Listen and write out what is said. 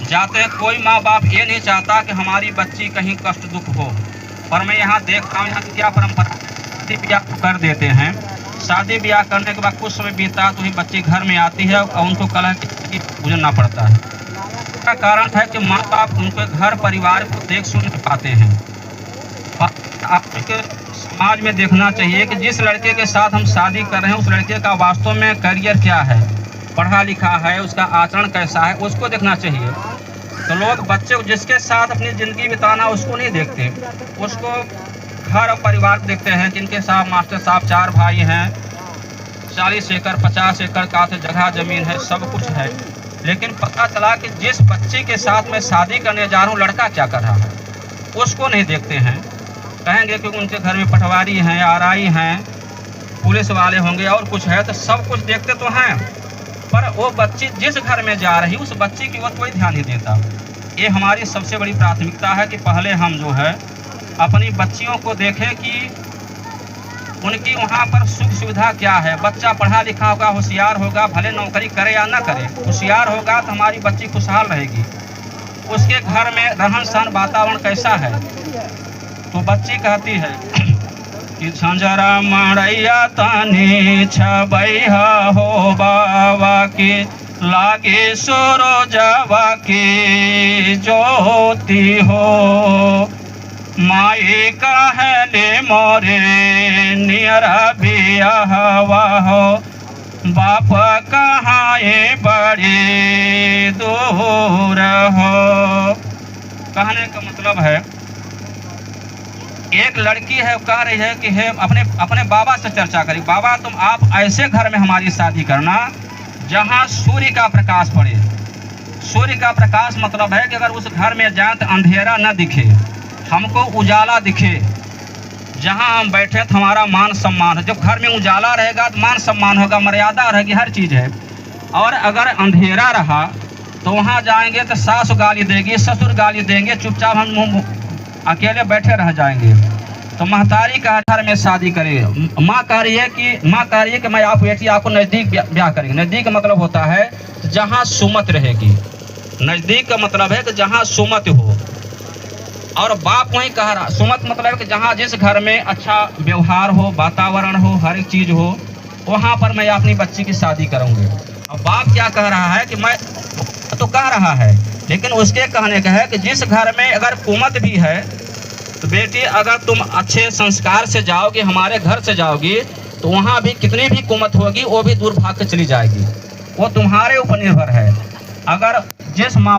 जाते हैं। कोई माँ बाप ये नहीं चाहता कि हमारी बच्ची कहीं कष्ट दुख हो, पर मैं यहाँ देखता हूँ यहाँ की क्या परंपरा, शादी ब्याह कर देते हैं। शादी ब्याह करने के बाद कुछ समय बीता तो ही बच्ची घर में आती है और उनको कलह की गुजरना पड़ता है। इसका कारण है कि माँ बाप उनके घर परिवार को देख सुन नहीं पाते हैं। आपके समाज में देखना चाहिए कि जिस लड़के के साथ हम शादी कर रहे हैं उस लड़के का वास्तव में करियर क्या है, पढ़ा लिखा है, उसका आचरण कैसा है, उसको देखना चाहिए। तो लोग बच्चे जिसके साथ अपनी ज़िंदगी बिताना उसको नहीं देखते, उसको घर और परिवार को देखते हैं। जिनके साथ मास्टर साहब 4 भाई हैं, 40 एकड़ 50 एकड़ का तो जगह ज़मीन है, सब कुछ है, लेकिन पता चला कि जिस बच्ची के साथ मैं शादी करने जा रहा हूँ लड़का क्या कर रहा है उसको नहीं देखते हैं। कहेंगे कि उनके घर में पटवारी हैं, आरआई हैं, पुलिस वाले होंगे और कुछ है, तो सब कुछ देखते तो हैं, पर वो बच्ची जिस घर में जा रही उस बच्ची की ओर कोई ध्यान नहीं देता। ये हमारी सबसे बड़ी प्राथमिकता है कि पहले हम जो है अपनी बच्चियों को देखें कि उनकी वहाँ पर सुख सुविधा क्या है। बच्चा पढ़ा लिखा होगा, होशियार होगा, भले नौकरी करे या ना करे, होशियार होगा तो हमारी बच्ची खुशहाल रहेगी। उसके घर में रहन सहन वातावरण कैसा है। तो बच्ची कहती है कि झंझरा मड़ैया तनी छबैया हो बाबा के लागे सूरजवा के ज्योति हो, माए कहले मोरे नियरा बियाहवा हो, बाप कहाँ बड़े दूर हो। कहने का मतलब है एक लड़की है कह रही है कि है अपने बाबा से चर्चा करी, बाबा तुम आप ऐसे घर में हमारी शादी करना जहाँ सूर्य का प्रकाश पड़े। सूर्य का प्रकाश मतलब है कि अगर उस घर में जाए तो अंधेरा न दिखे, हमको उजाला दिखे। जहाँ हम बैठे तो हमारा मान सम्मान है। जब घर में उजाला रहेगा तो मान सम्मान होगा, मर्यादा रहेगी, हर चीज़ है। और अगर अंधेरा रहा तो वहाँ जाएंगे तो सास गाली देगी, ससुर गाली देंगे, चुपचाप हम अकेले बैठे रह जाएंगे। तो महतारी का घर में शादी करें। माँ कह रही है कि मैं आप बेटी आपको नज़दीक ब्याह करेंगे। नज़दीक का मतलब होता है जहाँ सुमत रहेगी। नज़दीक का मतलब है कि जहाँ सुमत हो। और बाप वहीं कह रहा, सुमत मतलब है कि जहाँ जिस घर में अच्छा व्यवहार हो, वातावरण हो, हर एक चीज़ हो, वहाँ पर मैं अपनी बच्ची की शादी करूँगी। और बाप क्या कह रहा है कि मैं तो कह रहा है, लेकिन उसके कहने का है कि जिस घर में अगर कुमत भी है तो बेटी अगर तुम अच्छे संस्कार से जाओगी, हमारे घर से जाओगी, तो वहाँ भी कितनी भी कुमत होगी वो भी दूर भाग के चली जाएगी। वो तुम्हारे ऊपर निर्भर है। अगर जिस माँ